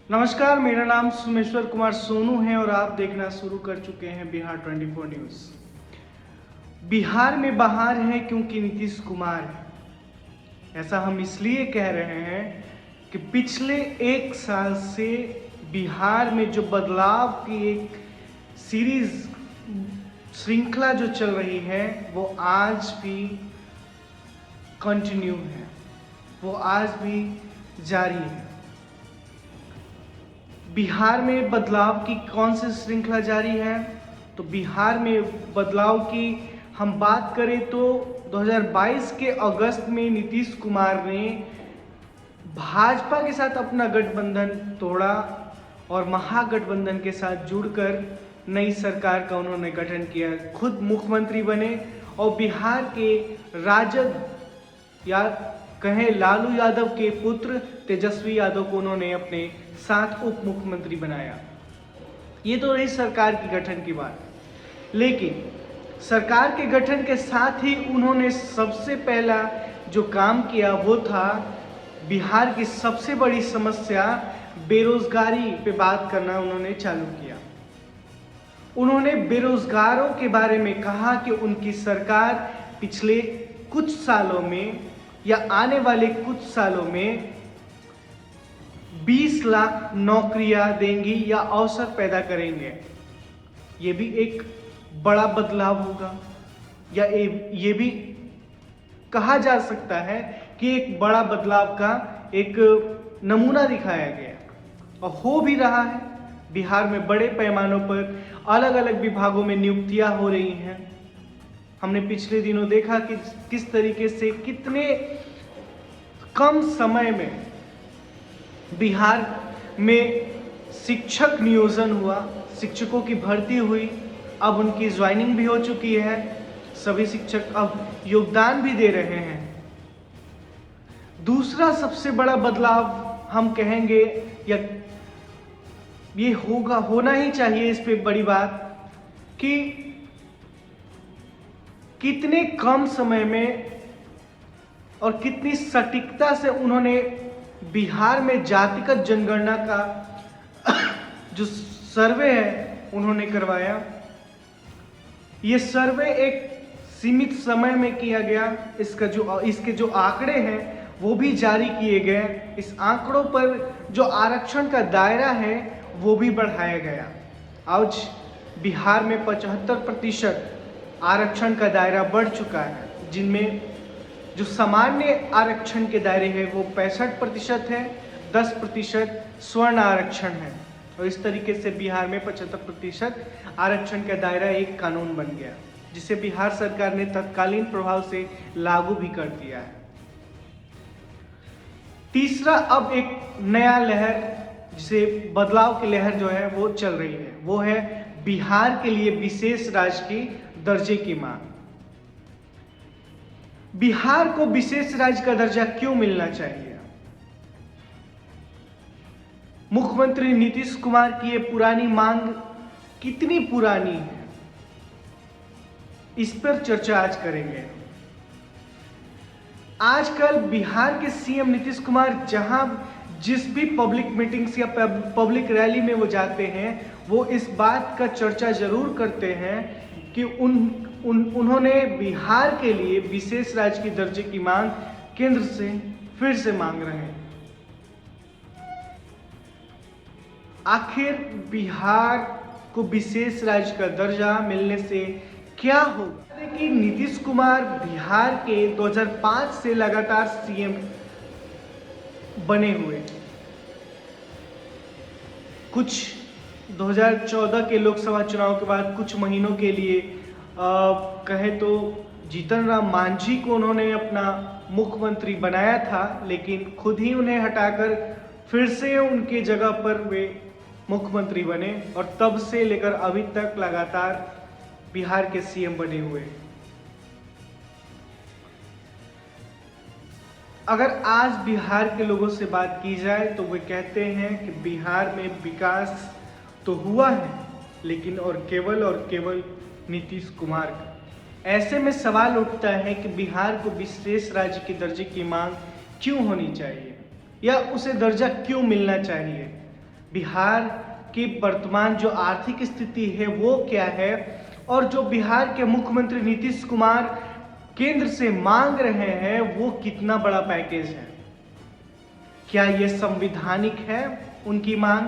नमस्कार, मेरा नाम सुमेश्वर कुमार सोनू है और आप देखना शुरू कर चुके हैं बिहार 24 न्यूज़। बिहार में बहार है क्योंकि नीतीश कुमार है। ऐसा हम इसलिए कह रहे हैं कि पिछले एक साल से बिहार में जो बदलाव की एक सीरीज श्रृंखला जो चल रही है वो आज भी कंटिन्यू है, वो आज भी जारी है। बिहार में बदलाव की कौन सी श्रृंखला जारी है? तो बिहार में बदलाव की हम बात करें तो 2022 के अगस्त में नीतीश कुमार ने भाजपा के साथ अपना गठबंधन तोड़ा और महागठबंधन के साथ जुड़कर नई सरकार का उन्होंने गठन किया, खुद मुख्यमंत्री बने और बिहार के राजद या कहें लालू यादव के पुत्र तेजस्वी यादव को उन्होंने अपने साथ उप मुख्यमंत्री बनाया। ये तो रही सरकार की गठन की बात, लेकिन सरकार के गठन के साथ ही उन्होंने सबसे पहला जो काम किया वो था बिहार की सबसे बड़ी समस्या बेरोजगारी पे बात करना उन्होंने चालू किया। उन्होंने बेरोजगारों के बारे में कहा कि उनकी सरकार पिछले कुछ सालों में या आने वाले कुछ सालों में 20 लाख नौकरियां देंगी या अवसर पैदा करेंगे। ये भी एक बड़ा बदलाव होगा या ये भी कहा जा सकता है कि एक बड़ा बदलाव का एक नमूना दिखाया गया और हो भी रहा है। बिहार में बड़े पैमानों पर अलग अलग विभागों में नियुक्तियां हो रही हैं। हमने पिछले दिनों देखा कि किस तरीके से कितने कम समय में बिहार में शिक्षक नियोजन हुआ, शिक्षकों की भर्ती हुई, अब उनकी ज्वाइनिंग भी हो चुकी है। सभी शिक्षक अब योगदान भी दे रहे हैं। दूसरा सबसे बड़ा बदलाव हम कहेंगे या ये होना ही चाहिए, इस पे बड़ी बात कि कितने कम समय में और कितनी सटीकता से उन्होंने बिहार में जातिगत जनगणना का जो सर्वे है उन्होंने करवाया। ये सर्वे एक सीमित समय में किया गया। इसके जो आंकड़े हैं वो भी जारी किए गए। इस आंकड़ों पर जो आरक्षण का दायरा है वो भी बढ़ाया गया। आज बिहार में 75% आरक्षण का दायरा बढ़ चुका है, जिनमें जो सामान्य आरक्षण के दायरे हैं वो 65% है, 10% स्वर्ण आरक्षण है और इस तरीके से बिहार में 75% आरक्षण का दायरा एक कानून बन गया, जिसे बिहार सरकार ने तत्कालीन प्रभाव से लागू भी कर दिया है। तीसरा, अब एक नया लहर, जिसे बदलाव की लहर जो है वो चल रही है, वो है बिहार के लिए विशेष राज्य की दर्जे की मांग। बिहार को विशेष राज्य का दर्जा क्यों मिलना चाहिए? मुख्यमंत्री नीतीश कुमार की ये पुरानी मांग कितनी पुरानी है, इस पर चर्चा आज करेंगे। आजकल बिहार के सीएम नीतीश कुमार जिस भी पब्लिक मीटिंग्स या पब्लिक रैली में वो जाते हैं, वो इस बात का चर्चा जरूर करते हैं कि उन्होंने बिहार के लिए विशेष राज्य की दर्जे की मांग केंद्र से फिर से मांग रहे हैं। आखिर बिहार को विशेष राज्य का दर्जा मिलने से क्या होगा? कि नीतीश कुमार बिहार के 2005 से लगातार सीएम बने हुए, कुछ 2014 के लोकसभा चुनाव के बाद कुछ महीनों के लिए कहे तो जीतन राम मांझी को उन्होंने अपना मुख्यमंत्री बनाया था, लेकिन खुद ही उन्हें हटाकर फिर से उनके जगह पर वे मुख्यमंत्री बने और तब से लेकर अभी तक लगातार बिहार के सीएम बने हुए। अगर आज बिहार के लोगों से बात की जाए तो वे कहते हैं कि बिहार में विकास तो हुआ है, लेकिन और केवल नीतीश कुमार का। ऐसे में सवाल उठता है कि बिहार को विशेष राज्य के दर्जे की मांग क्यों होनी चाहिए या उसे दर्जा क्यों मिलना चाहिए? बिहार की वर्तमान जो आर्थिक स्थिति है वो क्या है, और जो बिहार के मुख्यमंत्री नीतीश कुमार केंद्र से मांग रहे हैं वो कितना बड़ा पैकेज है। क्या ये संवैधानिक है उनकी मांग,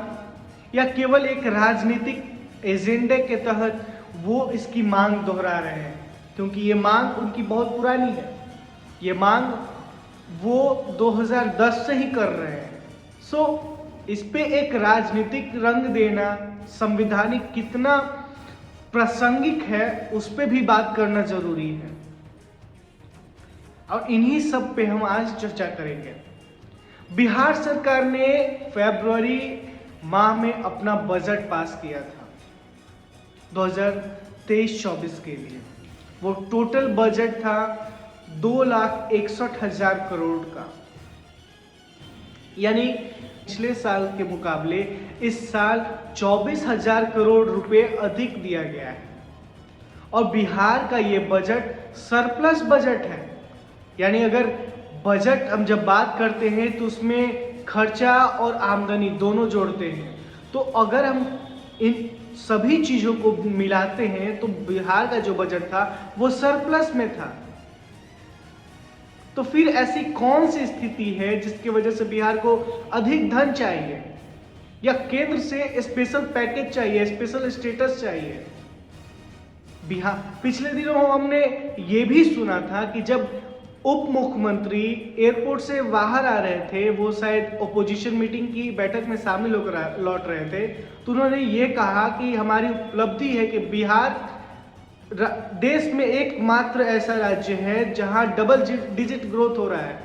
या केवल एक राजनीतिक एजेंडे के तहत वो इसकी मांग दोहरा रहे हैं, क्योंकि ये मांग उनकी बहुत पुरानी है। ये मांग वो 2010 से ही कर रहे हैं। इस पे एक राजनीतिक रंग देना संवैधानिक कितना प्रासंगिक है उस पे भी बात करना जरूरी है, और इन्हीं सब पे हम आज चर्चा करेंगे। बिहार सरकार ने फरवरी माह में अपना बजट पास किया था 2023-24 के लिए। वो टोटल बजट था 2,61,000 करोड़ का, यानी पिछले साल के मुकाबले इस साल 24,000 करोड़ रुपए अधिक दिया गया है। और बिहार का ये बजट सरप्लस बजट है, यानी अगर बजट हम जब बात करते हैं तो उसमें खर्चा और आमदनी दोनों जोड़ते हैं, तो अगर हम इन सभी चीजों को मिलाते हैं तो बिहार का जो बजट था वो सरप्लस में था। तो फिर ऐसी कौन सी स्थिति है जिसकी वजह से बिहार को अधिक धन चाहिए, या केंद्र से स्पेशल पैकेज चाहिए, स्पेशल स्टेटस चाहिए। बिहार पिछले दिनों हमने ये भी सुना था कि जब उप मुख्यमंत्री एयरपोर्ट से बाहर आ रहे थे, वो शायद ओपोजिशन मीटिंग की बैठक में शामिल होकर लौट रहे थे, तो उन्होंने ये कहा कि हमारी उपलब्धि है कि बिहार देश में एकमात्र ऐसा राज्य है जहां डबल डिजिट ग्रोथ हो रहा है।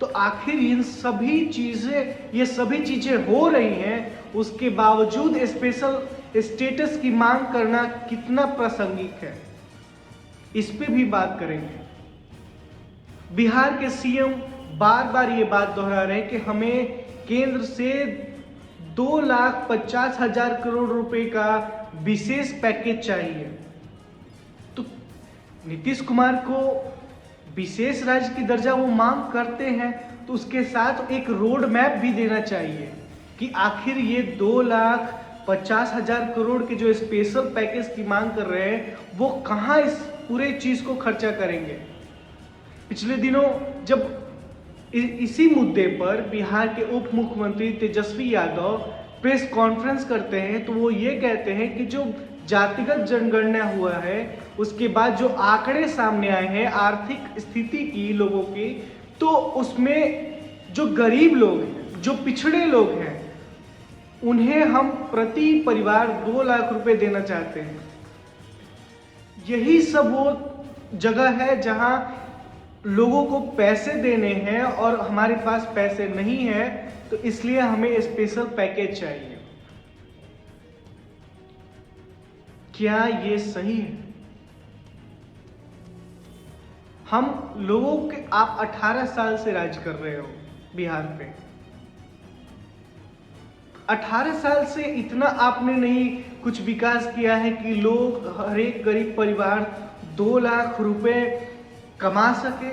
तो आखिर ये सभी चीजें हो रही हैं, उसके बावजूद स्पेशल स्टेटस की मांग करना कितना प्रासंगिक है, इस पे भी बात करेंगे। बिहार के सीएम बार बार ये बात दोहरा रहे हैं कि हमें केंद्र से 2,50,000 करोड़ रुपए का विशेष पैकेज चाहिए। तो नीतीश कुमार को विशेष राज्य की दर्जा वो मांग करते हैं, तो उसके साथ एक रोड मैप भी देना चाहिए कि आखिर ये 2,50,000 करोड़ के जो स्पेशल पैकेज की मांग कर रहे हैं वो कहां इस पूरे चीज को खर्चा करेंगे। पिछले दिनों जब इसी मुद्दे पर बिहार के उप मुख्यमंत्री तेजस्वी यादव प्रेस कॉन्फ्रेंस करते हैं, तो वो ये कहते हैं कि जो जातिगत जनगणना हुआ है उसके बाद जो आंकड़े सामने आए हैं आर्थिक स्थिति की लोगों की, तो उसमें जो गरीब लोग हैं, जो पिछड़े लोग हैं, उन्हें हम प्रति परिवार 2 लाख रुपए देना चाहते हैं। यही सब वो जगह है जहां लोगों को पैसे देने हैं और हमारे पास पैसे नहीं है, तो इसलिए हमें स्पेशल पैकेज चाहिए। क्या ये सही है? हम लोगों के आप 18 साल से राज कर रहे हो बिहार पे, 18 साल से इतना आपने नहीं कुछ विकास किया है कि लोग, हर एक गरीब परिवार 2 लाख रुपए कमा सके।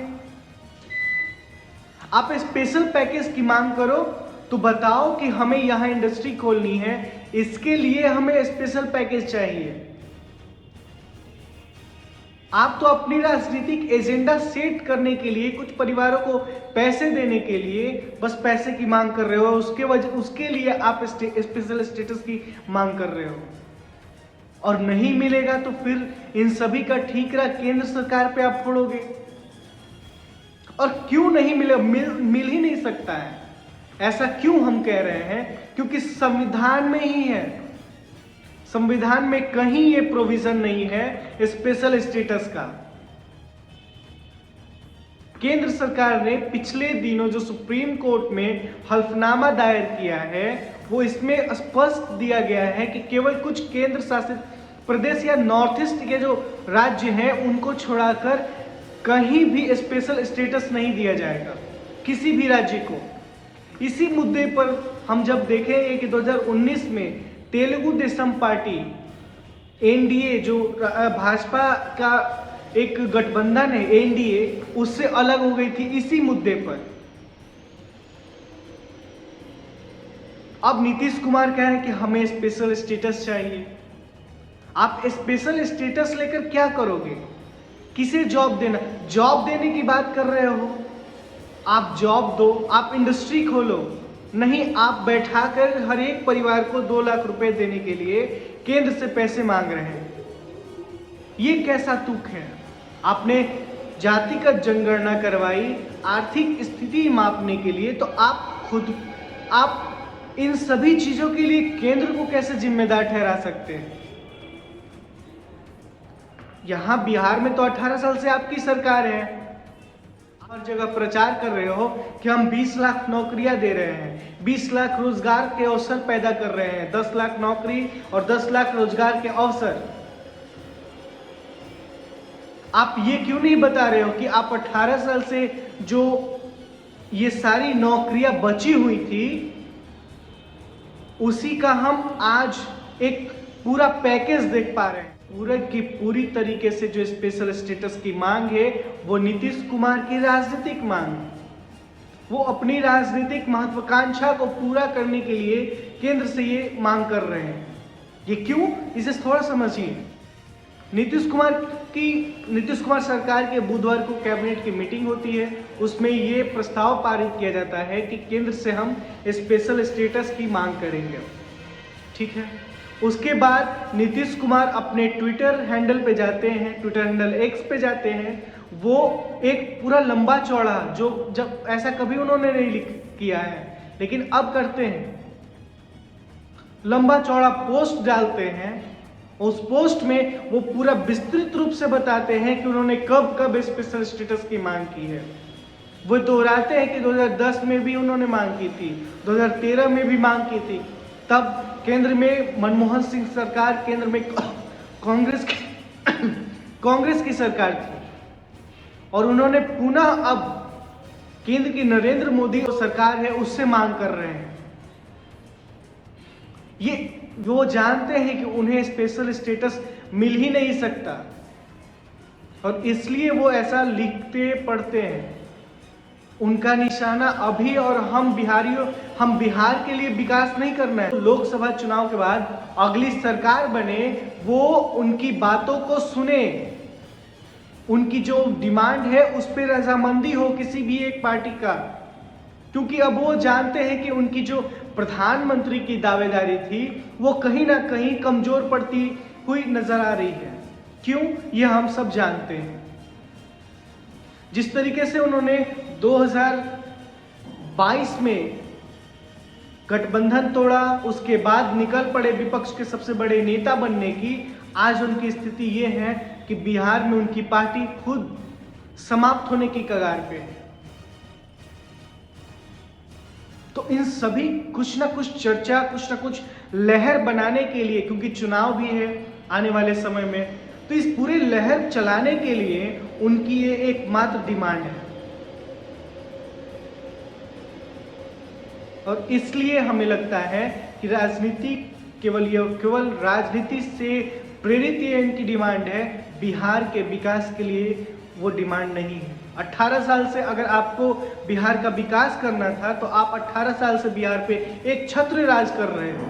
आप स्पेशल पैकेज की मांग करो तो बताओ कि हमें यहां इंडस्ट्री खोलनी है, इसके लिए हमें स्पेशल पैकेज चाहिए। आप तो अपनी राजनीतिक एजेंडा सेट करने के लिए, कुछ परिवारों को पैसे देने के लिए बस पैसे की मांग कर रहे हो, उसके लिए आप स्पेशल स्टेटस की मांग कर रहे हो, और नहीं मिलेगा तो फिर इन सभी का ठीकरा केंद्र सरकार पे आप फोड़ोगे। और क्यों नहीं मिल ही नहीं सकता है, ऐसा क्यों हम कह रहे हैं? क्योंकि संविधान में ही है, संविधान में कहीं ये प्रोविजन नहीं है स्पेशल स्टेटस का। केंद्र सरकार ने पिछले दिनों जो सुप्रीम कोर्ट में हल्फनामा दायर किया है, वो इसमें स्पष्ट दिया गया है कि केवल कुछ केंद्र शासित प्रदेश या नॉर्थ ईस्ट के जो राज्य हैं उनको छोड़कर कहीं भी स्पेशल स्टेटस नहीं दिया जाएगा किसी भी राज्य को। इसी मुद्दे पर हम जब देखेंगे कि 2019 में तेलुगु देशम पार्टी एनडीए, जो भाजपा का एक गठबंधन है एनडीए, उससे अलग हो गई थी इसी मुद्दे पर। अब नीतीश कुमार कह रहे हैं कि हमें स्पेशल स्टेटस चाहिए। आप स्पेशल स्टेटस लेकर क्या करोगे? किसे जॉब देना? जॉब देने की बात कर रहे हो? आप जॉब दो, आप इंडस्ट्री खोलो। नहीं, आप बैठाकर हर एक परिवार को 2 लाख रुपए देने के लिए केंद्र से पैसे मांग रहे हैं। ये कैसा तुक है? आपने जातिगत जनगणना करवाई आर्थिक स्थिति मापने के लिए, तो आप इन सभी चीजों के लिए केंद्र को कैसे जिम्मेदार ठहरा सकते हैं? यहां बिहार में तो 18 साल से आपकी सरकार है। हर जगह प्रचार कर रहे हो कि हम 20 लाख नौकरियां दे रहे हैं, 20 लाख रोजगार के अवसर पैदा कर रहे हैं, 10 लाख नौकरी और 10 लाख रोजगार के अवसर। आप ये क्यों नहीं बता रहे हो कि आप 18 साल से जो ये सारी नौकरियां बची हुई थी, उसी का हम आज एक पूरा पैकेज देख पा रहे हैं। पूरे की पूरी तरीके से जो स्पेशल स्टेटस की मांग है वो नीतीश कुमार की राजनीतिक मांग है। वो अपनी राजनीतिक महत्वाकांक्षा को पूरा करने के लिए केंद्र से ये मांग कर रहे हैं। ये क्यों, इसे थोड़ा समझिए। नीतीश कुमार सरकार के बुधवार को कैबिनेट की मीटिंग होती है, उसमें ये प्रस्ताव पारित किया जाता है कि केंद्र से हम स्पेशल स्टेटस की मांग करेंगे। ठीक है, उसके बाद नीतीश कुमार अपने ट्विटर हैंडल पे जाते हैं, ट्विटर हैंडल एक्स पे जाते हैं। वो एक पूरा लंबा चौड़ा, जो जब ऐसा कभी उन्होंने नहीं किया है लेकिन अब करते हैं, लंबा चौड़ा पोस्ट डालते हैं। उस पोस्ट में वो पूरा विस्तृत रूप से बताते हैं कि उन्होंने कब कब स्पेशल स्टेटस की मांग की है। वो दोहराते हैं कि 2010 में भी उन्होंने मांग की थी, 2013 में भी मांग की थी। तब केंद्र में मनमोहन सिंह सरकार, केंद्र में कांग्रेस की सरकार थी, और उन्होंने पुनः अब केंद्र की नरेंद्र मोदी सरकार है उससे मांग कर रहे हैं। ये वो जानते हैं कि उन्हें स्पेशल स्टेटस मिल ही नहीं सकता, और इसलिए वो ऐसा लिखते पढ़ते हैं। उनका निशाना अभी और हम बिहार के लिए विकास नहीं करना है। लोकसभा चुनाव के बाद अगली सरकार बने, वो उनकी बातों को सुने, उनकी जो डिमांड है उस पर रजामंदी हो किसी भी एक पार्टी का। क्योंकि अब वो जानते हैं कि उनकी जो प्रधानमंत्री की दावेदारी थी वो कहीं ना कहीं कमजोर पड़ती हुई नजर आ रही है। क्यों, ये हम सब जानते हैं। जिस तरीके से उन्होंने 2022 में गठबंधन तोड़ा, उसके बाद निकल पड़े विपक्ष के सबसे बड़े नेता बनने की, आज उनकी स्थिति ये है कि बिहार में उनकी पार्टी खुद समाप्त होने की कगार पे है। तो इन सभी कुछ ना कुछ चर्चा, कुछ ना कुछ लहर बनाने के लिए, क्योंकि चुनाव भी है आने वाले समय में, तो इस पूरी लहर चलाने के लिए उनकी ये एकमात्र डिमांड है। और इसलिए हमें लगता है कि राजनीति केवल राजनीति से प्रेरित ये इनकी डिमांड है, बिहार के विकास के लिए वो डिमांड नहीं है। 18 साल से अगर आपको बिहार का विकास करना था तो आप 18 साल से बिहार पे एक छत्र राज कर रहे हो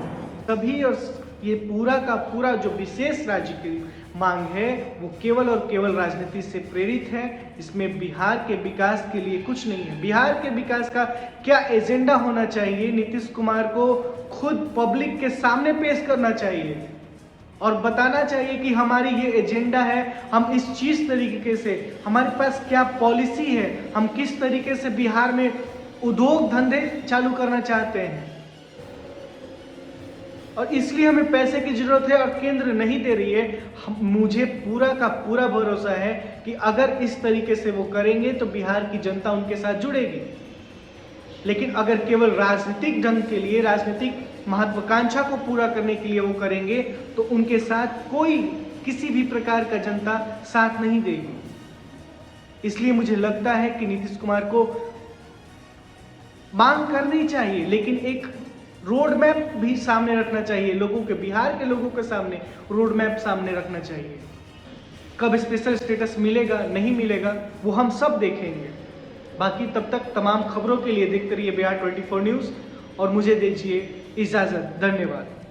तभी। और ये पूरा का पूरा जो विशेष राज्य की मांग है वो केवल और केवल राजनीति से प्रेरित है। इसमें बिहार के विकास के लिए कुछ नहीं है। बिहार के विकास का क्या एजेंडा होना चाहिए, नीतीश कुमार को खुद पब्लिक के सामने पेश करना चाहिए और बताना चाहिए कि हमारी ये एजेंडा है, हम इस चीज तरीके से, हमारे पास क्या पॉलिसी है, हम किस तरीके से बिहार में उद्योग धंधे चालू करना चाहते हैं, और इसलिए हमें पैसे की जरूरत है और केंद्र नहीं दे रही है। मुझे पूरा का पूरा भरोसा है कि अगर इस तरीके से वो करेंगे तो बिहार की जनता उनके साथ जुड़ेगी। लेकिन अगर केवल राजनीतिक ढंग के लिए, राजनीतिक महत्वाकांक्षा को पूरा करने के लिए वो करेंगे तो उनके साथ कोई किसी भी प्रकार का जनता साथ नहीं देगी। इसलिए मुझे लगता है कि नीतीश कुमार को मांग करनी चाहिए, लेकिन एक रोड मैप भी सामने रखना चाहिए। लोगों के, बिहार के लोगों के सामने रोड मैप सामने रखना चाहिए। कब स्पेशल स्टेटस मिलेगा नहीं मिलेगा वो हम सब देखेंगे। बाकी तब तक तमाम खबरों के लिए देखते रहिए बिहार 24 न्यूज़ और मुझे दीजिए इजाज़त। धन्यवाद।